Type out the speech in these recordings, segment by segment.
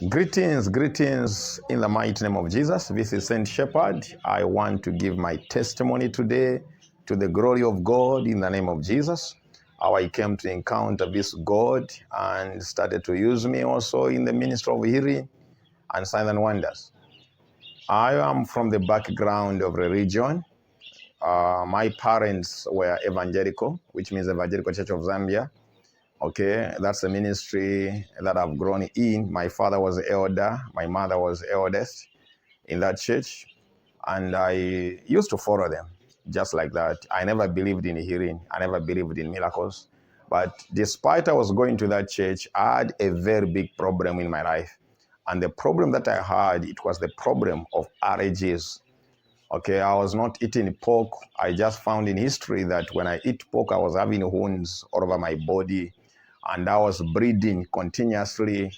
Greetings, greetings in the mighty name of Jesus. This is Saint Shepherd. I want to give my testimony today to the glory of God in the name of Jesus. How I came to encounter this God and started to use me also in the ministry of healing and signs and wonders. I am from the background of religion. My parents were evangelical, which means Evangelical Church of Zambia. Okay, that's the ministry that I've grown in. My father was the elder, my mother was eldest in that church, and I used to follow them just like that. I never believed in healing, I never believed in miracles. But despite I was going to that church, I had a very big problem in my life. And the problem that I had, it was the problem of allergies. Okay, I was not eating pork. I just found in history that when I eat pork, I was having wounds all over my body and I was bleeding continuously.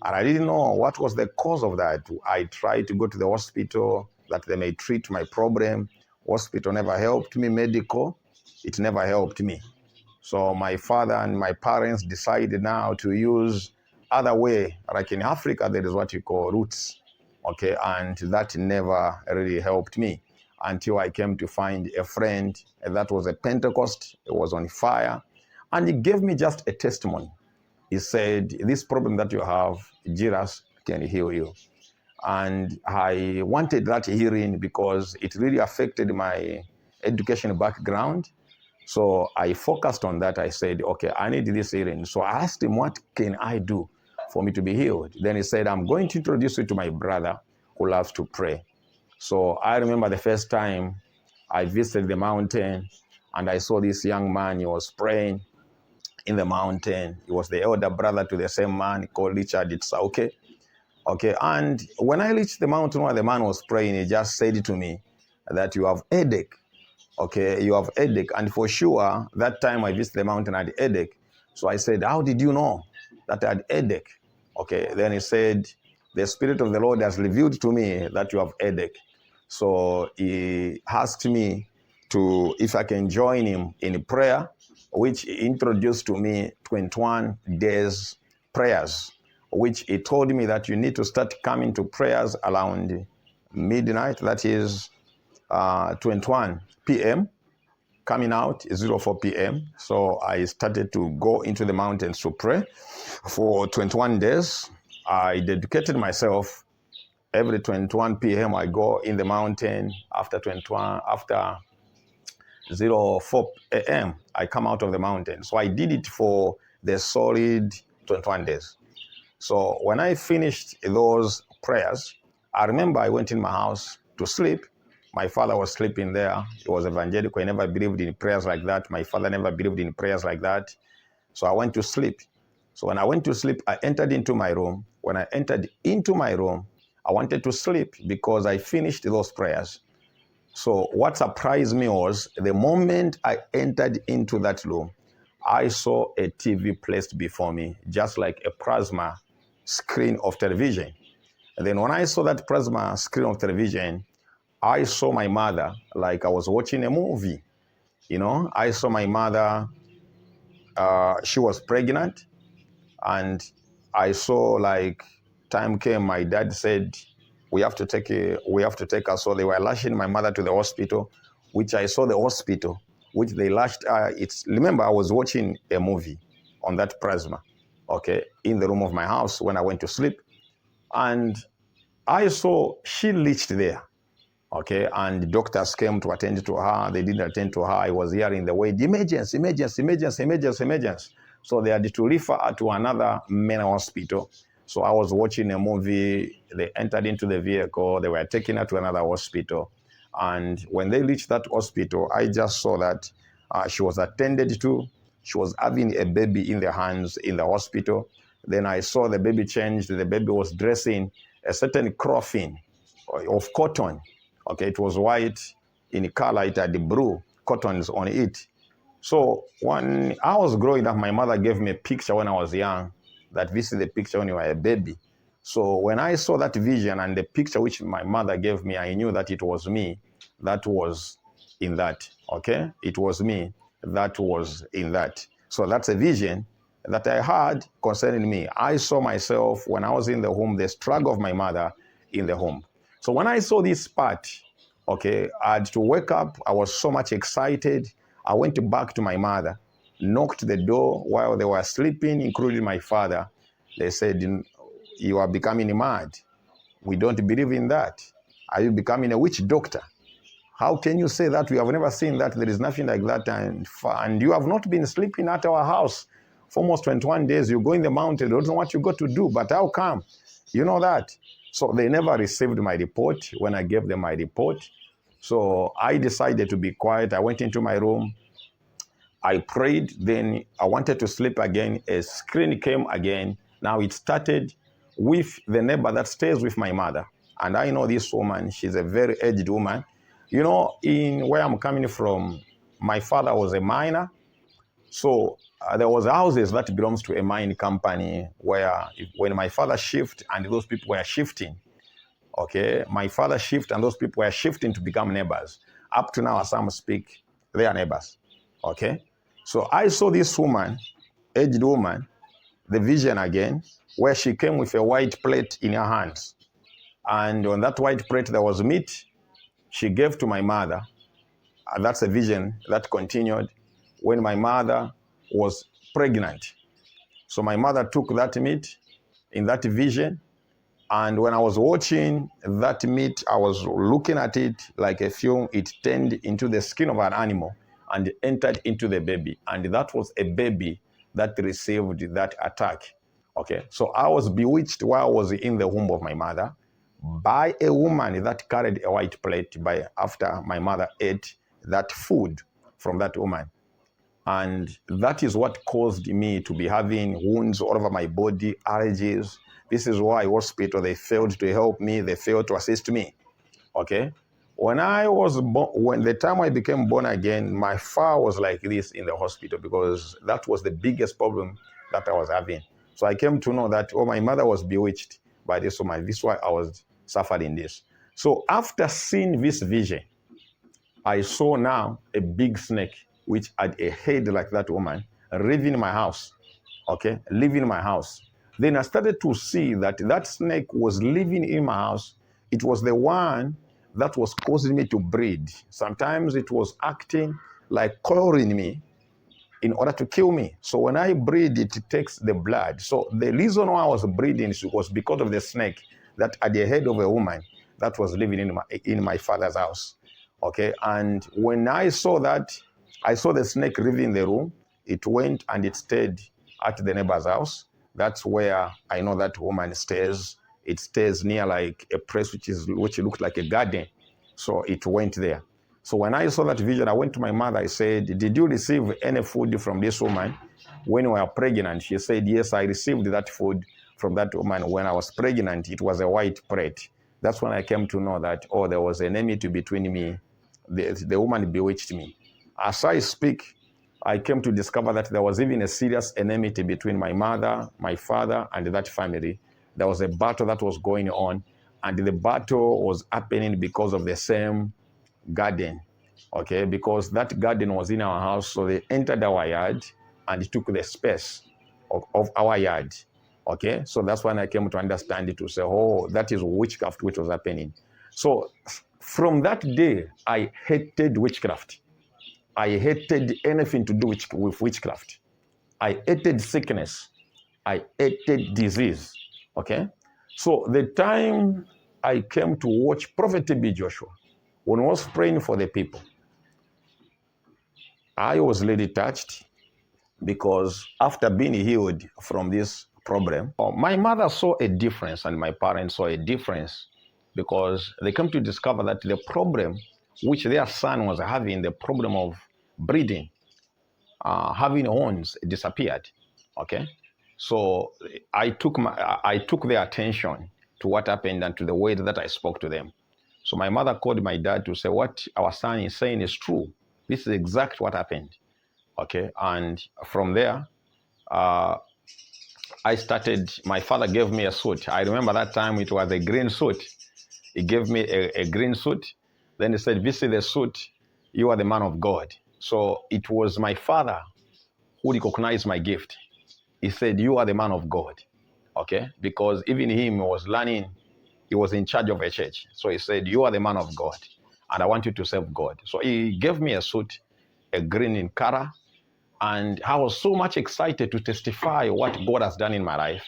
And I didn't know what was the cause of that. I tried to go to the hospital that they may treat my problem. Hospital never helped me, medical, it never helped me. So my father and my parents decided now to use other way. Like in Africa, there is what you call roots. Okay, and that never really helped me until I came to find a friend that was a Pentecost. It was on fire. And he gave me just a testimony. He said, this problem that you have, Jesus can heal you. And I wanted that healing because it really affected my education background. So I focused on that. I said, okay, I need this healing. So I asked him, what can I do for me to be healed? Then he said, I'm going to introduce you to my brother who loves to pray. So I remember the first time I visited the mountain and I saw this young man. He was praying in the mountain. He was the elder brother to the same man called Richard. It's okay. Okay, and when I reached the mountain where the man was praying, he just said to me that you have headache. Okay, you have headache. And for sure, that time I visited the mountain, I had headache. So I said, how did you know that I had headache? Okay, then he said, the Spirit of the Lord has revealed to me that you have headache. So he asked me to, if I can join him in prayer, which he introduced to me 21 days prayers, which he told me that you need to start coming to prayers around midnight, that is 21 p.m., coming out 04 p.m. So I started to go into the mountains to pray for 21 days. I dedicated myself. Every 21 p.m. I go in the mountain. After 04 a.m. I come out of the mountain. So I did it for the solid 21 days. So when I finished those prayers, I remember I went in my house to sleep. My father was sleeping there. He was evangelical. He never believed in prayers like that. My father never believed in prayers like that. So I went to sleep. So when I went to sleep, I entered into my room. When I entered into my room, I wanted to sleep because I finished those prayers. So what surprised me was the moment I entered into that room, I saw a TV placed before me, just like a plasma screen of television. And then when I saw that plasma screen of television, I saw my mother like I was watching a movie. You know, I saw my mother, she was pregnant, and I saw like time came, my dad said, we have to take her. So they were lashing my mother to the hospital, which I saw the hospital, which they lashed. Remember, I was watching a movie on that plasma, okay, in the room of my house when I went to sleep. And I saw she reached there, okay, and doctors came to attend to her. They didn't attend to her. I was hearing the word, emergency. So they had to refer her to another main hospital. So I was watching a movie. They entered into the vehicle. They were taking her to another hospital. And when they reached that hospital, I just saw that she was attended to. She was having a baby in their hands in the hospital. Then I saw the baby changed. The baby was dressing a certain coffin of cotton. Okay, it was white in color. It had the blue cottons on it. So when I was growing up, my mother gave me a picture when I was young, that this is the picture when you were a baby. So when I saw that vision and the picture which my mother gave me, I knew that it was me that was in that, okay? It was me that was in that. So that's a vision that I had concerning me. I saw myself when I was in the home, the struggle of my mother in the home. So when I saw this part, okay, I had to wake up. I was so much excited. I went back to my mother, knocked the door while they were sleeping, including my father. They said, "You are becoming mad. We don't believe in that. Are you becoming a witch doctor? How can you say that? We have never seen that. There is nothing like that. And you have not been sleeping at our house for almost 21 days. You go in the mountain. You don't know what you got to do. But how come? You know that." So they never received my report when I gave them my report. So I decided to be quiet. I went into my room. I prayed. Then I wanted to sleep again. A screen came again. Now it started with the neighbor that stays with my mother. And I know this woman. She's a very aged woman. You know, in where I'm coming from, my father was a miner. So there was houses that belongs to a mining company where when my father shifted and those people were shifting, okay, my father shifted and those people were shifting to become neighbors. Up to now, as some speak, they are neighbors, okay? So I saw this woman, aged woman, the vision again, where she came with a white plate in her hands. And on that white plate, there was meat. She gave to my mother. That's a vision that continued when my mother was pregnant. So my mother took that meat in that vision. And when I was watching that meat, I was looking at it like a film. It turned into the skin of an animal and entered into the baby. And that was a baby that received that attack. Okay, so I was bewitched while I was in the womb of my mother by a woman that carried a white plate after my mother ate that food from that woman. And that is what caused me to be having wounds all over my body, allergies. This is why hospital, they failed to help me. They failed to assist me, okay? When the time I became born again, my father was like this in the hospital because that was the biggest problem that I was having. So I came to know that, my mother was bewitched by this woman. This is why I was suffering this. So after seeing this vision, I saw now a big snake which had a head like that woman living my house, okay, living my house. Then I started to see that that snake was living in my house. It was the one that was causing me to bleed. Sometimes it was acting like coiling me in order to kill me. So when I bleed, it takes the blood. So the reason why I was bleeding was because of the snake that had the head of a woman that was living in my father's house. Okay, and when I saw that, I saw the snake living in the room. It went and it stayed at the neighbor's house. That's where I know that woman stays. It stays near like a place which looked like a garden. So it went there. So when I saw that vision, I went to my mother. I said, "Did you receive any food from this woman when you were pregnant?" She said, "Yes, I received that food from that woman when I was pregnant. It was a white plate." That's when I came to know that, there was an enmity between me. The woman bewitched me. As I speak, I came to discover that there was even a serious enmity between my mother, my father, and that family. There was a battle that was going on, and the battle was happening because of the same garden, okay? Because that garden was in our house, so they entered our yard and took the space of our yard, okay? So that's when I came to understand it, to say, that is witchcraft which was happening. So from that day, I hated witchcraft. I hated anything to do with witchcraft. I hated sickness. I hated disease, okay? So the time I came to watch Prophet TB Joshua, when I was praying for the people, I was really touched because after being healed from this problem, my mother saw a difference and my parents saw a difference because they came to discover that the problem which their son was having, the problem of breeding, having horns, disappeared, okay? So I took their attention to what happened and to the way that I spoke to them. So my mother called my dad to say, "What our son is saying is true. This is exactly what happened." Okay, and from there, my father gave me a suit. I remember that time it was a green suit. He gave me a green suit. Then he said, "This is the suit. You are the man of God." So it was my father who recognized my gift. he said, you are the man of God. Okay? Because even him was learning, he was in charge of a church. So he said, you are the man of God, and I want you to serve God. So he gave me a suit, a green in color, and I was so much excited to testify what God has done in my life.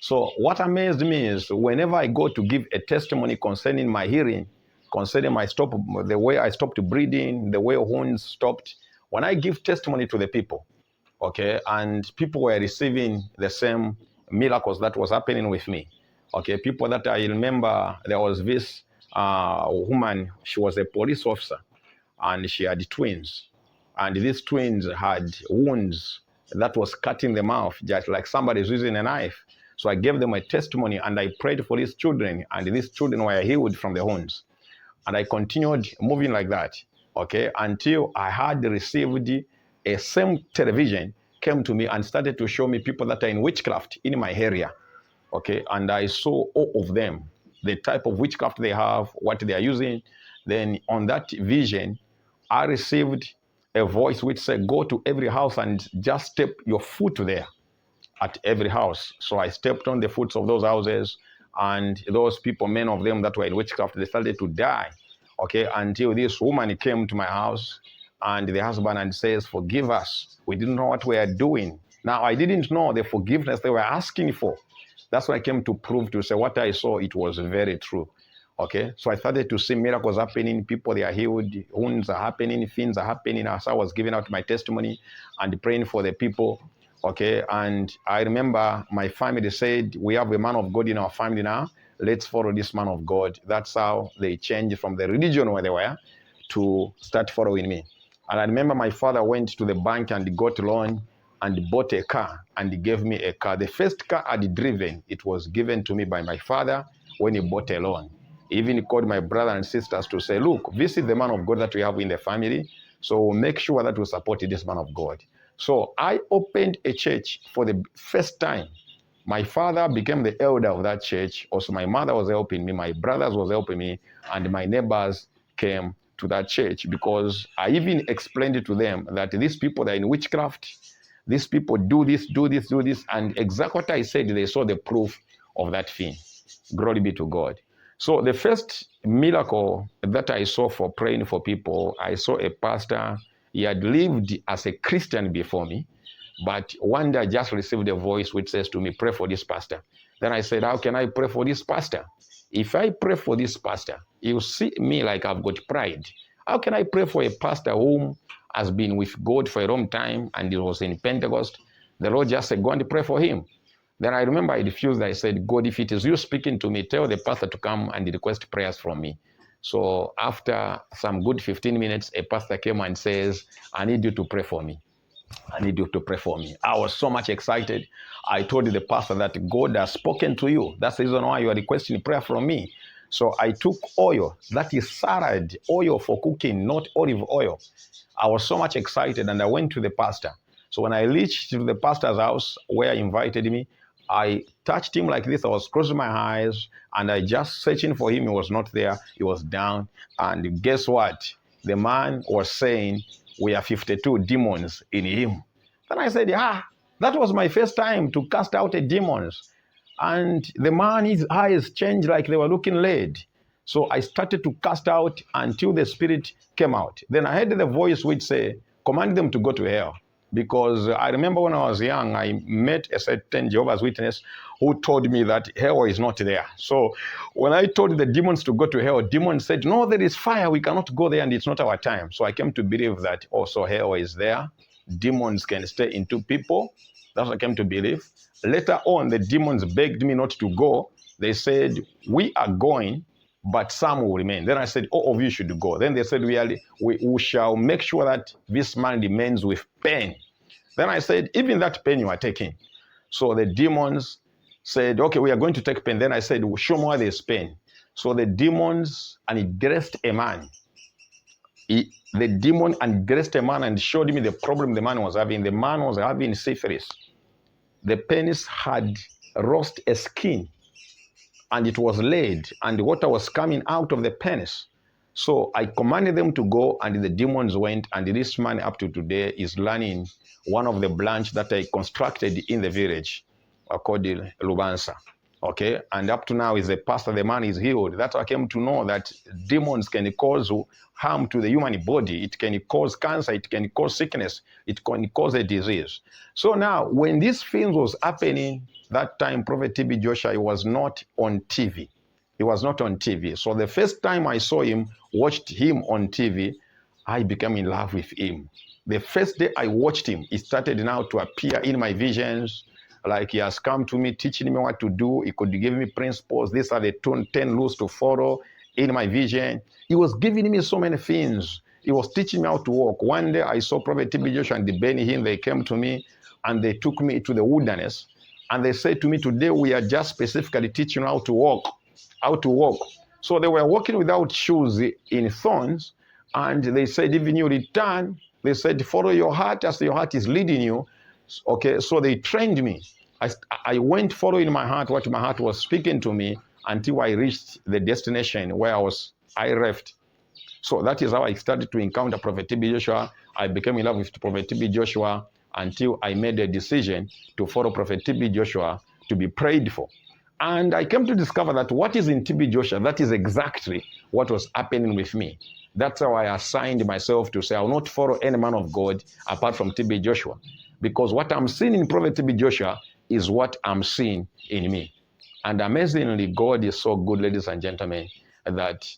So what amazed me is whenever I go to give a testimony concerning my hearing, concerning the way I stopped breathing, the way wounds stopped, when I give testimony to the people, okay, and people were receiving the same miracles that was happening with me. Okay, people that I remember, there was this woman, she was a police officer, and she had twins. And these twins had wounds that was cutting them off, just like somebody's using a knife. So I gave them a testimony, and I prayed for these children, and these children were healed from the wounds. And I continued moving like that, okay, until I had received a same television came to me and started to show me people that are in witchcraft in my area, okay, and I saw all of them, the type of witchcraft they have, what they are using. Then on that vision, I received a voice which said, go to every house and just step your foot there at every house. So I stepped on the foots of those houses, and those people, many of them that were in witchcraft, they started to die, okay, until this woman came to my house, and the husband and says, forgive us. We didn't know what we are doing. Now, I didn't know the forgiveness they were asking for. That's what I came to prove, to say what I saw, it was very true. Okay, so I started to see miracles happening. People, they are healed. Wounds are happening. Things are happening as I was giving out my testimony and praying for the people. Okay, and I remember my family said, we have a man of God in our family now. Let's follow this man of God. That's how they changed from the religion where they were to start following me. And I remember my father went to the bank and got a loan and bought a car, and he gave me a car. The first car I'd driven, it was given to me by my father when he bought a loan. He even called my brother and sisters to say, look, this is the man of God that we have in the family, so make sure that we support this man of God. So I opened a church for the first time. My father became the elder of that church. Also, my mother was helping me, my brothers was helping me, and my neighbors came to that church, because I even explained it to them that these people that are in witchcraft, these people do this, do this, do this, and exactly what I said, they saw the proof of that thing. Glory be to God. So the first miracle that I saw for praying for people, I saw a pastor. He had lived as a Christian before me, but one day I just received a voice which says to me, pray for this pastor. Then I said, how can I pray for this pastor? If I pray for this pastor, you see me like I've got pride. How can I pray for a pastor whom has been with God for a long time and he was in Pentecost? The Lord just said, go and pray for him. Then I remember I refused. I said, God, if it is you speaking to me, tell the pastor to come and request prayers from me. So after some good 15 minutes, a pastor came and says, I need you to pray for me. I need you to pray for me. I was so much excited. I told the pastor that God has spoken to you. That's the reason why you are requesting prayer from me. So I took oil, that is salad oil for cooking, not olive oil. I was so much excited, and I went to the pastor. So when I reached to the pastor's house where he invited me, I touched him like this. I was closing my eyes, and I just searching for him. He was not there. He was down. And guess what? The man was saying, we are 52 demons in him. Then I said, that was my first time to cast out a demons. And the man, his eyes changed like they were looking red. So I started to cast out until the spirit came out. Then I heard the voice which said, command them to go to hell. Because I remember when I was young, I met a certain Jehovah's Witness who told me that hell is not there. So when I told the demons to go to hell, demons said, no, there is fire. We cannot go there and it's not our time. So I came to believe that also hell is there. Demons can stay into people. That's what I came to believe. Later on, the demons begged me not to go. They said, we are going, but some will remain. Then I said, all of you should go. Then they said, we shall make sure that this man remains with pain. Then I said, even that pain you are taking. So the demons said, okay, we are going to take pain. Then I said, show me where there's pain. So the demons undressed a man. The demon undressed a man and showed me the problem the man was having. The man was having syphilis. The penis had lost a skin, and it was laid, and water was coming out of the penis. So I commanded them to go, and the demons went, and this man up to today is learning one of the branch that I constructed in the village called Lubansa. Okay, and up to now is a pastor, the man is healed. That's how I came to know that demons can cause harm to the human body. It can cause cancer, it can cause sickness, it can cause a disease. So now, when these things was happening, that time Prophet TB Joshua was not on TV. He was not on TV. So the first time I saw him, watched him on TV, I became in love with him. The first day I watched him, he started now to appear in my visions. Like he has come to me, teaching me what to do. He could give me principles. These are the 10 rules to follow in my vision. He was giving me so many things. He was teaching me how to walk. One day I saw Prophet TB Joshua and the Benny Hinn. They came to me and they took me to the wilderness. And they said to me, today we are just specifically teaching how to walk. How to walk. So they were walking without shoes in thorns. And they said, even you return, they said, follow your heart as your heart is leading you. Okay, so they trained me. I went following my heart, what my heart was speaking to me, until I reached the destination where I left. So that is how I started to encounter Prophet TB Joshua. I became in love with Prophet TB Joshua until I made a decision to follow Prophet TB Joshua, to be prayed for. And I came to discover that what is in TB Joshua, that is exactly what was happening with me. That's how I assigned myself to say, I will not follow any man of God apart from TB Joshua. Because what I'm seeing in Prophet TB Joshua is what I'm seeing in me. And amazingly, God is so good, ladies and gentlemen, that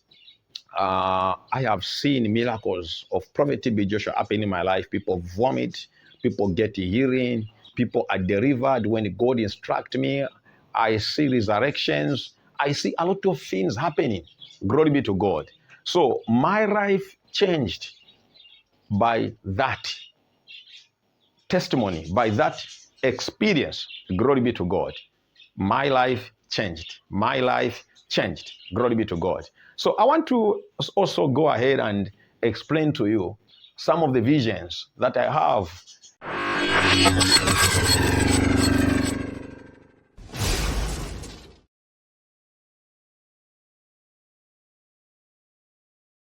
I have seen miracles of Prophet TB Joshua happen in my life. People vomit, people get healing, people are delivered when God instructs me. I see resurrections. I see a lot of things happening. Glory be to God. So my life changed by that testimony, by that experience. Glory be to God. My life changed. My life changed. Glory be to God. So I want to also go ahead and explain to you some of the visions that I have.